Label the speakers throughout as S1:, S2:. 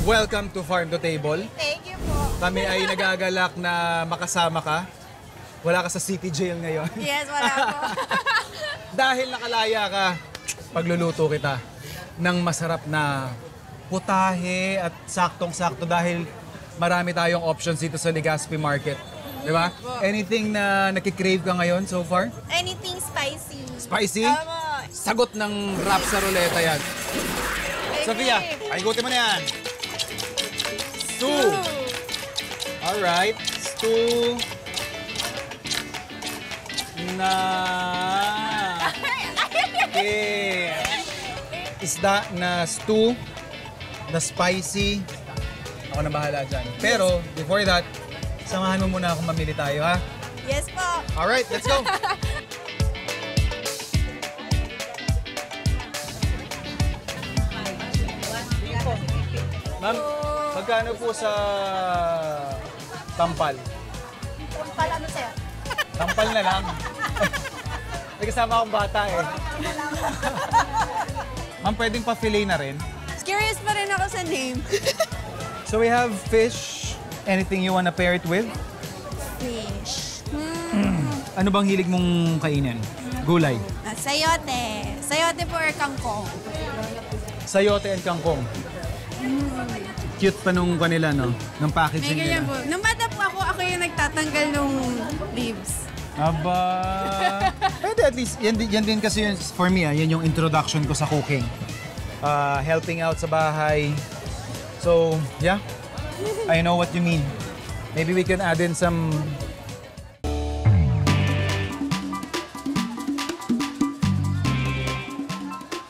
S1: welcome to Farm to Table.
S2: Thank you po.
S1: Kami ay nagagalak na makasama ka. Wala ka sa city jail ngayon.
S2: Yes, wala po.
S1: Dahil nakalaya ka, pagluluto kita ng masarap na putahe at saktong-sakto dahil marami tayong options dito sa Legazpi Market. Di ba? Anything na nakikrave ka ngayon so far?
S2: Anything spicy.
S1: Spicy?
S2: Tama.
S1: Sagot ng rap sa ruleta yan. Sofia, ayugutin mo na yan. Stew. Alright. Stew. Na. Okay. Isda na stew. Na spicy. Ako na bahala dyan. Pero, before that, samahan mo muna akong mamili tayo, ha?
S2: Yes po.
S1: Alright, let's go! Ma'am, magkano po sa tampal?
S2: Tampal ano sir?
S1: Tampal na lang. May kasama akong bata eh. Ma'am, pwedeng pa-fillet na rin.
S2: Curious pa rin ako sa name.
S1: So we have fish. Anything you wanna pair it with?
S2: Fish.
S1: Ano bang hilig mong kainin? Gulay.
S2: Sayote. Sayote po or kangkong.
S1: Sayote and kangkong. Cute pa nung kanila, no? Ng
S2: May
S1: packaging
S2: ganyan
S1: nila.
S2: po. Nung bata po ako yung nagtatanggal nung leaves.
S1: Aba! Pwede at least, yan din kasi yun, for me, yan yung introduction ko sa cooking. Helping out sa bahay. So, yeah. I know what you mean. Maybe we can add in some...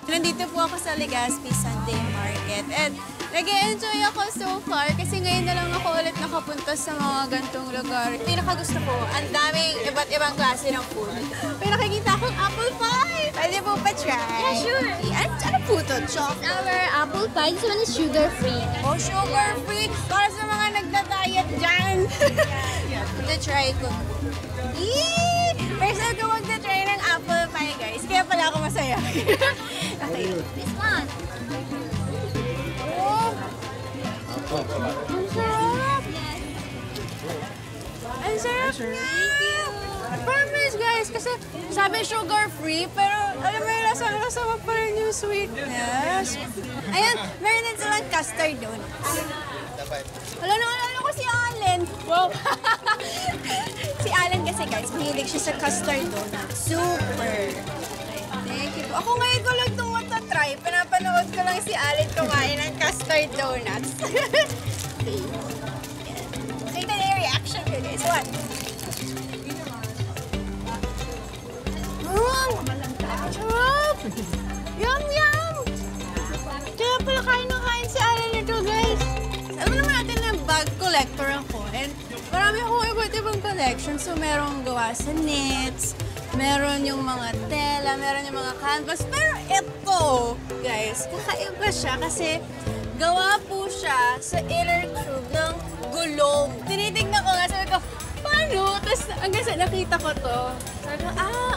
S2: Nandito po ako sa Legazpi Sunday Market and nag-e-enjoy ako so far kasi ngayon na lang ako ulit nakapunta sa mga gantong lugar. Pinakagusto ko, ang daming iba't ibang klase ng food. May nakikita akong apple pie! Pwede po pa try?
S3: Yeah, sure.
S2: Ano po ito?
S3: Our apple pie, this one is sugar-free.
S2: Oh, sugar-free! Para sa mga nagda-diet dyan! Try ko. Eee! First time ko magda-try ng apple pie, guys. Kaya pala ako masaya. Okay.
S3: This one.
S2: Oh! Ang sarap! Ang sarap niya! Promise, guys, kasi sabi sugar-free, pero alam mo yung lasa pa rin yung sweetness. Ayan, meron din silang custard donuts. Alala ko si Allen. Wow! Si Allen kasi, guys, mahilig siya sa custard donuts. Super! Thank you po. Ako ngayon ko lang itong matatry. Pinapanood ko lang si Allen kumain ng custard donuts. Okay. Tignan na yung reaction ko, guys. What? Sarap! Yum, yum! Kaya pala kain si Allen nito, guys. Alam naman natin na bag collector ako. And marami akong iba't ibang collection. So, merong gawa sa knits, meron yung mga tela, meron yung mga canvas. Pero ito, guys, kakaiba siya kasi gawa po siya sa inner tube ng gulong. Tinitignan ko nga, sabi ko, paano? Tapos hanggang sa nakita ko to, sabi ko,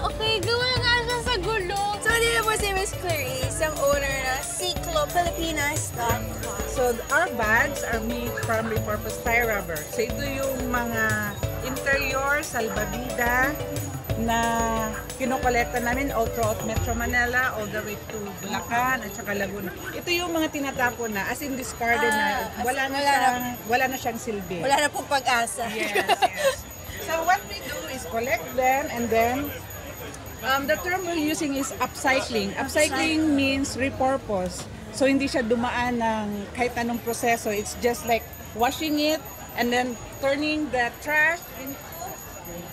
S2: okay, gawa nga siya sa gulong. So, dito po si Miss Clarice, ang owner na CicloPilipinas.com.
S4: So our bags are made from repurposed tie rubber. So ito yung mga interior salbabida na kinokolekta namin all throughout Metro Manila, all the way to Bulacan at saka Laguna. Ito yung mga tinatapon na, as in discarded na, wala na siyang silbi.
S2: Wala na pong pag-asa.
S4: Yes, yes. So what we do is collect them and then the term we're using is upcycling. Upcycling means repurpose. So hindi siya dumaan ng kahit anong proseso. It's just like washing it and then turning the trash into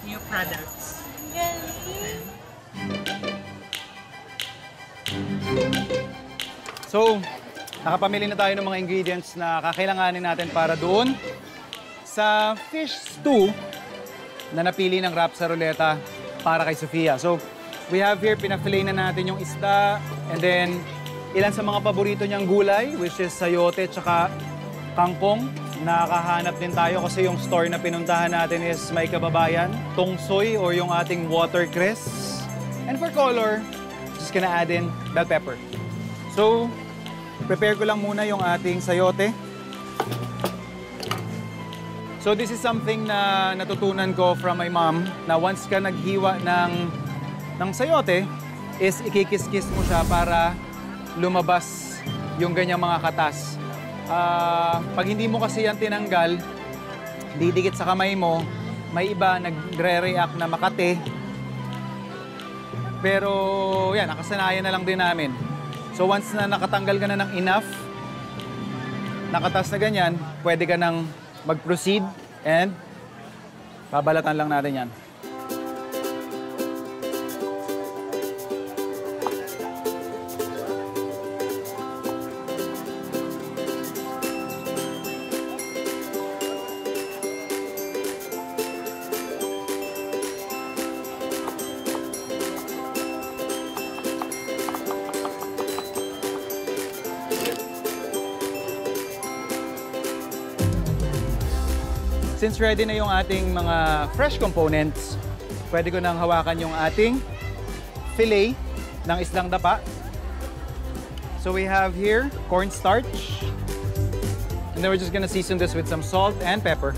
S4: new products.
S1: So, nakapamili na tayo ng mga ingredients na kakailanganin natin para doon sa fish stew na napili ng Rap sa Ruleta para kay Sofia. So, we have here, pina-fillet na natin yung isda and then ilan sa mga paborito niyang gulay, which is sayote tsaka kangkong. Nakahanap din tayo kasi yung store na pinuntahan natin is may kababayan, tongsoy or yung ating watercress. And for color, just gonna add in bell pepper. So, prepare ko lang muna yung ating sayote. So this is something na natutunan ko from my mom na once ka naghiwa ng sayote is ikikis-kis mo siya para lumabas yung ganyang mga katas. Pag hindi mo kasi yan tinanggal, didikit sa kamay mo, may iba nagre-react na makate. Pero yan, nakasanayan na lang din namin. So once na nakatanggal ka na ng enough, nakatas na ganyan, pwede ka nang mag-proceed and babalatan lang natin yan. Since ready na yung ating mga fresh components, pwede ko nang hawakan yung ating fillet ng isdang dapa. So we have here cornstarch. And then we're just gonna season this with some salt and pepper.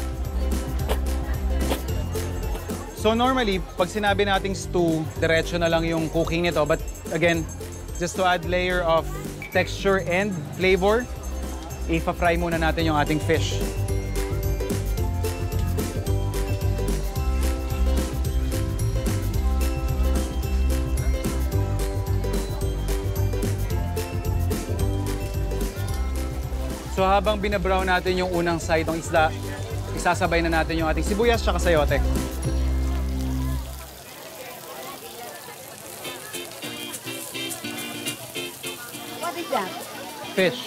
S1: So normally, pag sinabi nating stew, diretso na lang yung cooking nito. But again, just to add layer of texture and flavor, ipa-fry muna natin yung ating fish. So habang binabrown natin yung unang side ng isda, isasabay na natin yung ating sibuyas at sayote.
S3: What is that?
S1: Fish.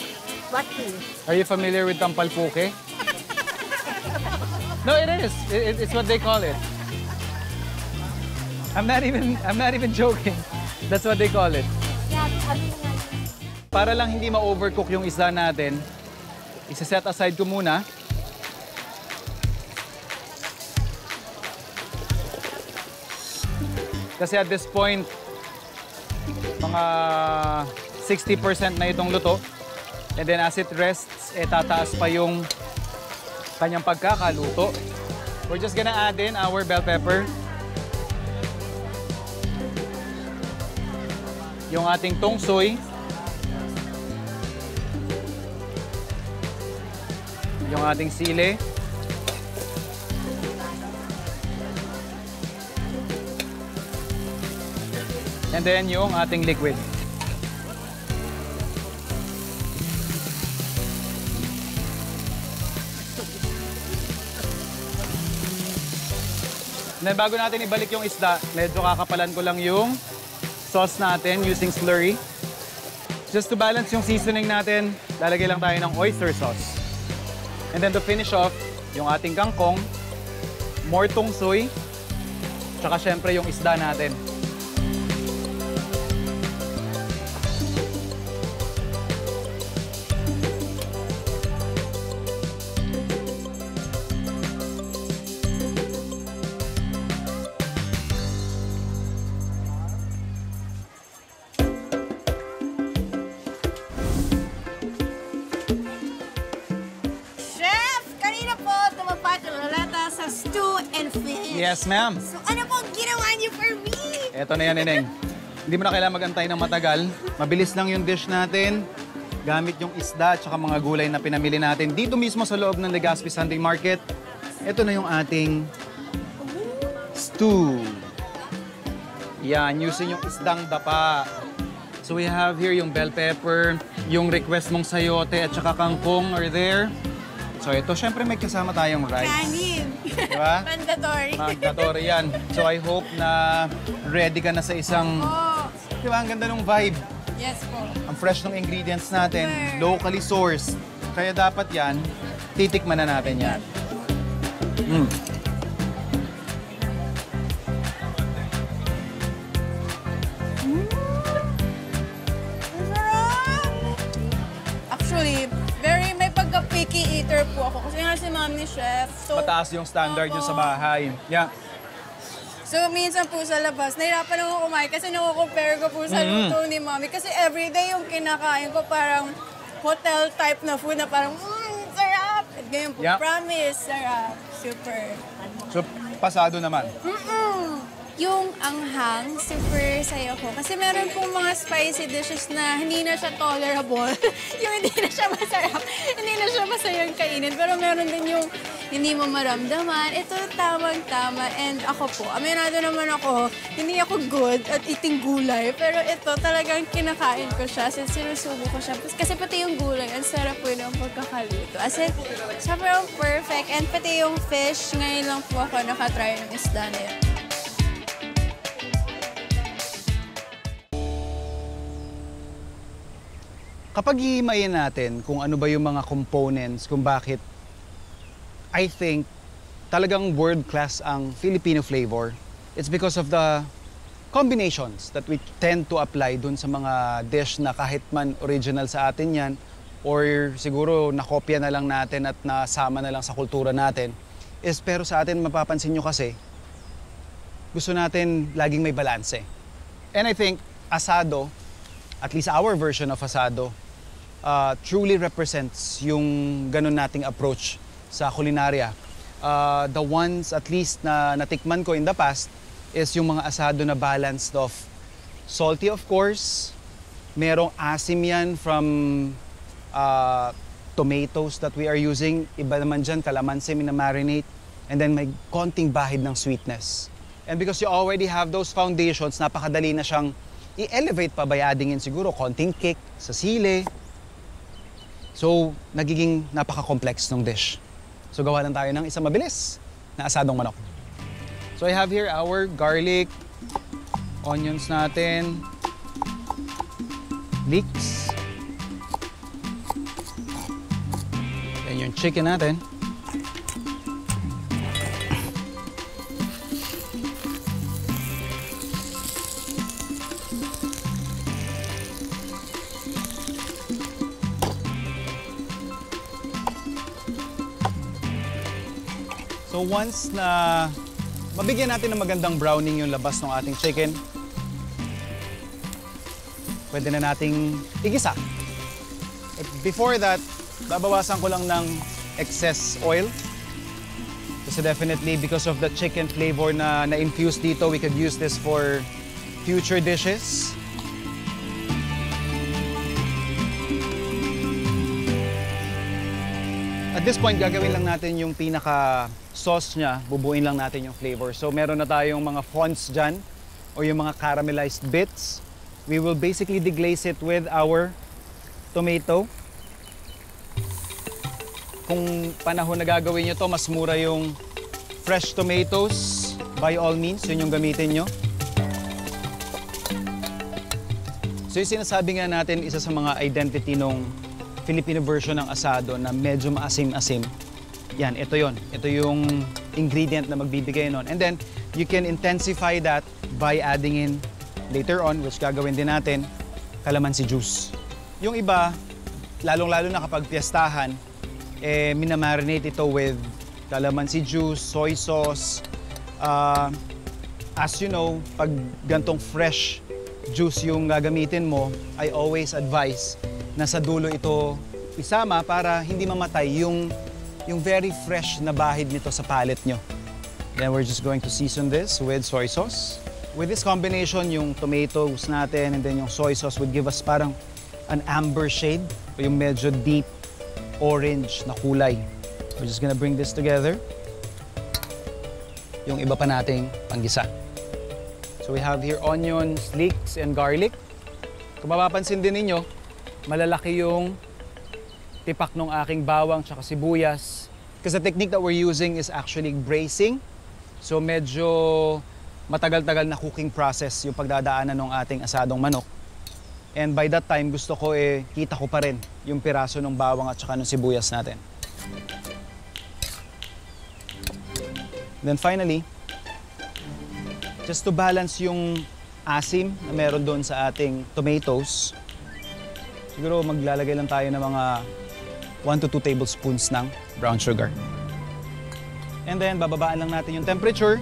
S3: What fish?
S1: Are you familiar with tampalpuke? No, it is. It's what they call it. I'm not even joking. That's what they call it.
S3: Yeah,
S1: Para lang hindi ma-overcook yung isda natin, isa-set aside ko muna. Kasi at this point, mga 60% na itong luto. And then as it rests, tataas pa yung kanyang pagkakaluto. We're just gonna add in our bell pepper. Yung ating tongsoy. Yung ating sili. And then yung ating liquid. And then bago natin ibalik yung isda, medyo kakapalan ko lang yung sauce natin using slurry. Just to balance yung seasoning natin, lalagay lang tayo ng oyster sauce. And then to finish off, yung ating kangkong, more tongsoy, tsaka syempre yung isda natin.
S2: Stew and fish.
S1: Yes, ma'am.
S2: So ano po ang ginawa niyo for me?
S1: Eto na yan, Neneng. Hindi mo na kailangan magantay ng matagal. Mabilis lang yung dish natin. Gamit yung isda at saka mga gulay na pinamili natin dito mismo sa loob ng Legazpi Sunday Market. Ito na yung ating stew. Yan, using yung isdang dapa. So we have here yung bell pepper, yung request mong sayote at saka kangkong are there. So ito, syempre may kasama tayong rice.
S2: Kanin.
S1: Diba?
S2: Mandatory.
S1: Mandatory yan. So I hope na ready ka na sa isang...
S2: Oh,
S1: Diba, ang ganda ng vibe.
S2: yes po.
S1: Ang fresh ng ingredients natin, locally sourced. Kaya dapat yan, titikman na natin yan. Mm.
S2: Actually, may pagka-picky eater po ako. Kasi nga si ma'am ni chef. So,
S1: Mataas yung standard nyo sa bahay. Yeah.
S2: So, minsan po sa labas, nahirapan ako kumain kasi nakukompare ko po sa luto ni mami. Kasi everyday yung kinakain ko parang hotel type na food na parang, sarap! At ganyan po,
S1: Yeah.
S2: promise, sarap. Super.
S1: So, pasado naman.
S2: Yung anghang, super sayo ko. Kasi meron pong mga spicy dishes na hindi na siya tolerable. Yung hindi na siya masarap. Hindi na siya masayang kainin. Pero meron din yung hindi mo maramdaman. Ito tamang-tama. And ako po, aminado naman ako, hindi ako good at eating gulay. Pero ito talagang kinakain ko siya. Sinusubo ko siya. Kasi pati yung gulay, ang sarap po yung pagkakalito. As in, sobrang perfect. And pati yung fish, ngayon lang po ako nakatry ng isda na yun.
S1: Kapag hihimayin natin kung ano ba yung mga components, kung bakit I think talagang world-class ang Filipino flavor, it's because of the combinations that we tend to apply dun sa mga dish na kahit man original sa atin yan or siguro nakopya na lang natin at nasama na lang sa kultura natin. Pero sa atin, mapapansin nyo kasi, gusto natin laging may balanse. And I think asado, at least our version of asado, truly represents yung ganun nating approach sa kulinarya. The ones at least na natikman ko in the past is yung mga asado na balanced of salty of course, merong asim yan from tomatoes that we are using, iba naman dyan, kalamansi minamarinate, and then may konting bahid ng sweetness. And because you already have those foundations, napakadali na siyang i-elevate pa by adding in siguro konting kick sa sili. So, nagiging napaka-complex ng dish. So, gawa lang tayo ng isang mabilis na asadong manok. So, I have here our garlic, onions natin, leeks, then yung chicken natin. So once na mabigyan natin ng magandang browning yung labas ng ating chicken, pwede na nating igisa. Before that, babawasan ko lang ng excess oil. Kasi definitely because of the chicken flavor na na-infuse dito, we could use this for future dishes. At this point, gagawin lang natin yung pinaka-sauce niya, bubuin lang natin yung flavor. So meron na tayong mga fonts dyan, o yung mga caramelized bits. We will basically deglaze it with our tomato. Kung panahon na gagawin nyo to, mas mura yung fresh tomatoes. By all means, yun yung gamitin nyo. So yung sinasabi nga natin, isa sa mga identity nung Filipino version ng asado na medyo maasim-asim. Yan, ito yon. Ito yung ingredient na magbibigay nun. And then, you can intensify that by adding in, later on, which gagawin din natin, calamansi juice. Yung iba, lalong-lalo na kapag piyestahan, minamarinate ito with calamansi juice, soy sauce. As you know, pag gantong fresh juice yung gagamitin mo, I always advise na sa dulo ito isama para hindi mamatay yung very fresh na bahid nito sa palate nyo. Then we're just going to season this with soy sauce. With this combination, yung tomatoes natin and then yung soy sauce would give us parang an amber shade o yung medyo deep orange na kulay. We're just gonna bring this together. Yung iba pa nating panggisa. So we have here onions, leeks, and garlic. Kung mapapansin din ninyo, malalaki yung tipak ng aking bawang tsaka sibuyas. Because the technique that we're using is actually braising. So medyo matagal-tagal na cooking process yung pagdadaanan ng ating asadong manok. And by that time, gusto ko kita ko pa rin yung piraso ng bawang at tsaka ng sibuyas natin. Then finally, just to balance yung asim na meron doon sa ating tomatoes, siguro maglalagay lang tayo ng mga 1 to 2 tablespoons ng brown sugar. And then, bababaan lang natin yung temperature.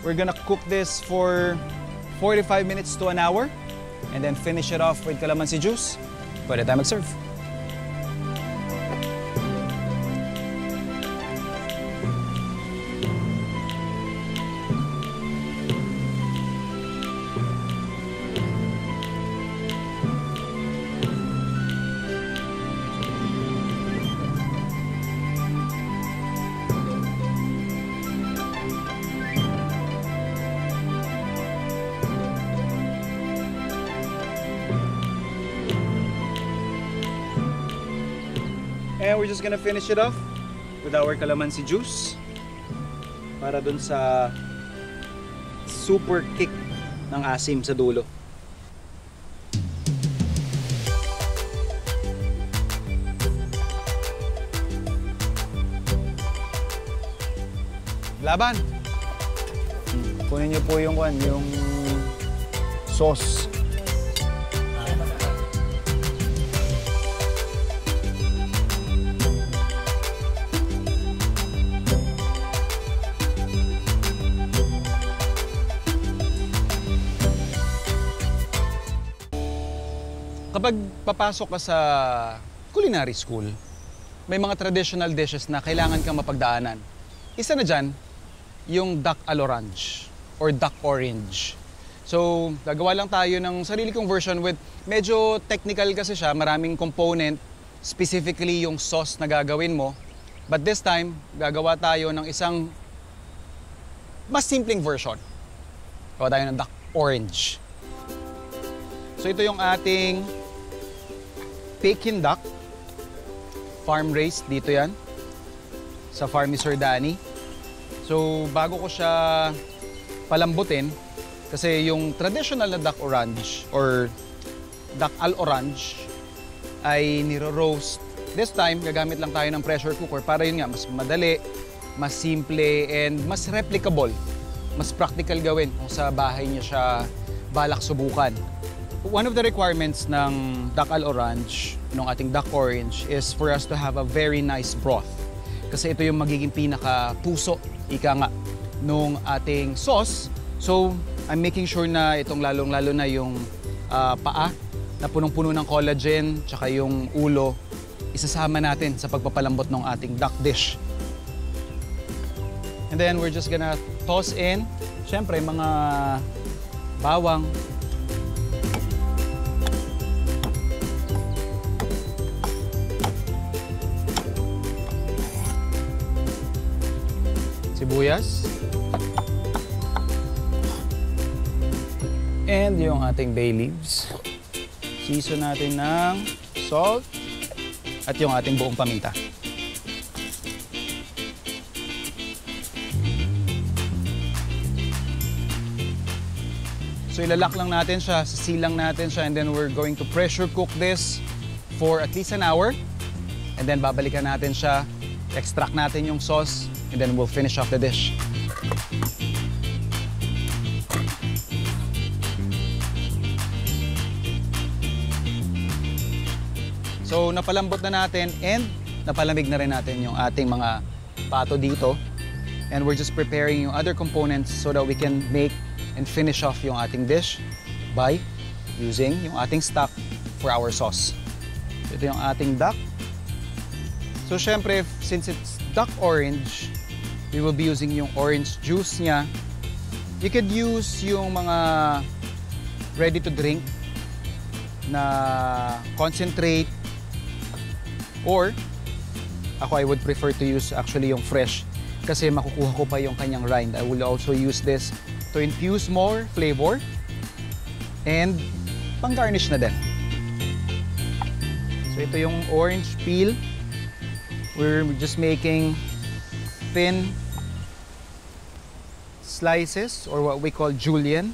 S1: We're gonna cook this for 45 minutes to an hour. And then finish it off with calamansi juice. Pwede tayo mag-serve. And we're just gonna finish it off with our calamansi juice para dun sa super kick ng asim sa dulo. Laban! Kunin niyo po yung sauce. Kapag papasok ka sa culinary school, may mga traditional dishes na kailangan kang mapagdaanan. Isa na dyan, yung duck à l'orange or duck orange. So, gagawa lang tayo ng sarili kong version with medyo technical kasi siya, maraming component, specifically yung sauce na gagawin mo. But this time, gagawa tayo ng isang mas simpleng version. Gawa tayo ng duck orange. So, ito yung ating Peking duck. Farm raised, dito yan. Sa farm ni Sir Danny. So, bago ko siya palambutin, kasi yung traditional na duck orange or duck al orange ay niro-roast. This time, gagamit lang tayo ng pressure cooker para yun nga, mas madali, mas simple, and mas replicable. Mas practical gawin kung sa bahay niyo siya balak subukan. One of the requirements ng duck al orange, ng ating duck orange, is for us to have a very nice broth. Kasi ito yung magiging pinaka-puso, ika nga, nung ating sauce. So, I'm making sure na itong lalong-lalo na yung paa na punong-puno ng collagen, tsaka yung ulo, isasama natin sa pagpapalambot ng ating duck dish. And then, we're just gonna toss in, syempre, mga bawang, sibuyas, and yung ating bay leaves. Season natin ng salt at yung ating buong paminta. So ilalak lang natin siya, sisilang natin siya, and then we're going to pressure cook this for at least an hour. And then babalikan natin siya, extract natin yung sauce, and then we'll finish off the dish. So napalambot na natin and napalamig na rin natin yung ating mga pato dito. And we're just preparing yung other components so that we can make and finish off yung ating dish by using yung ating stock for our sauce. Ito yung ating duck. So syempre, since it's duck orange, we will be using yung orange juice niya. You could use yung mga ready to drink na concentrate, or ako, I would prefer to use actually yung fresh kasi makukuha ko pa yung kanyang rind. I will also use this to infuse more flavor and pang-garnish na din. So ito yung orange peel. We're just making thin slices, or what we call julienne.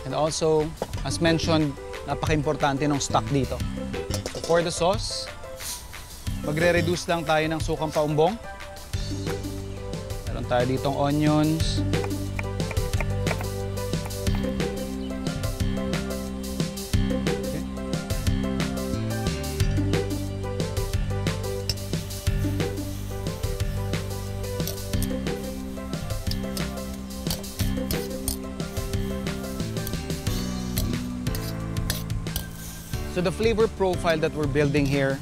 S1: And also, as mentioned, napaka-importante ng stock dito. So for the sauce, magre-reduce lang tayo ng sukang paumbong. Meron tayo ditong onions. So the flavor profile that we're building here,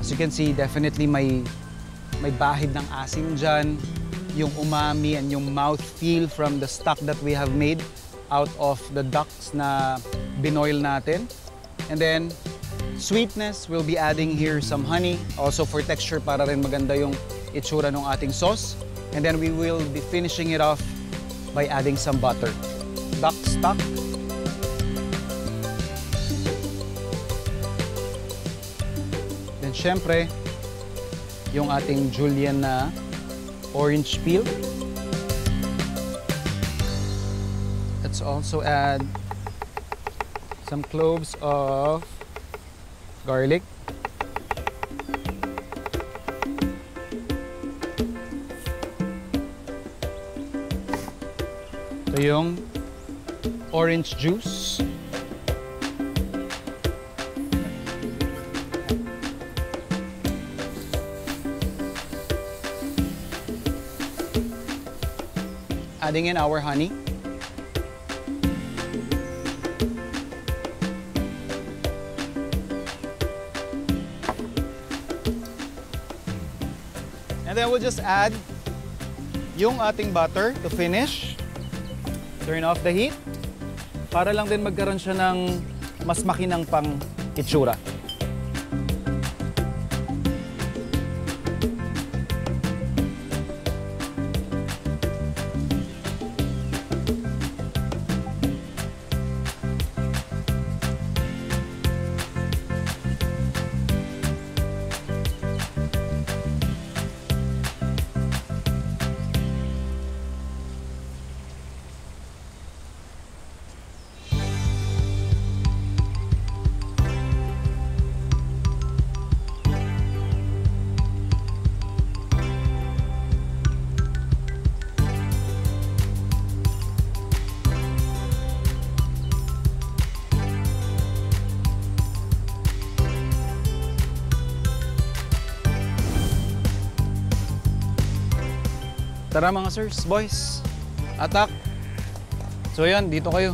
S1: as you can see, definitely may bahid ng asim dyan, yung umami and yung mouthfeel from the stock that we have made out of the ducks na binoil natin. And then, sweetness, we'll be adding here some honey, also for texture para rin maganda yung itsura ng ating sauce. And then we will be finishing it off by adding some butter. Duck stock. syempre, yung ating julienne na orange peel. Let's also add some cloves of garlic. Ito yung orange juice. Adding in our honey. And then we'll just add yung ating butter to finish. Turn off the heat para lang din magkaroon siya ng mas makinang pang itsura. Tara mga sirs, boys. Attack! So yan, dito kayo.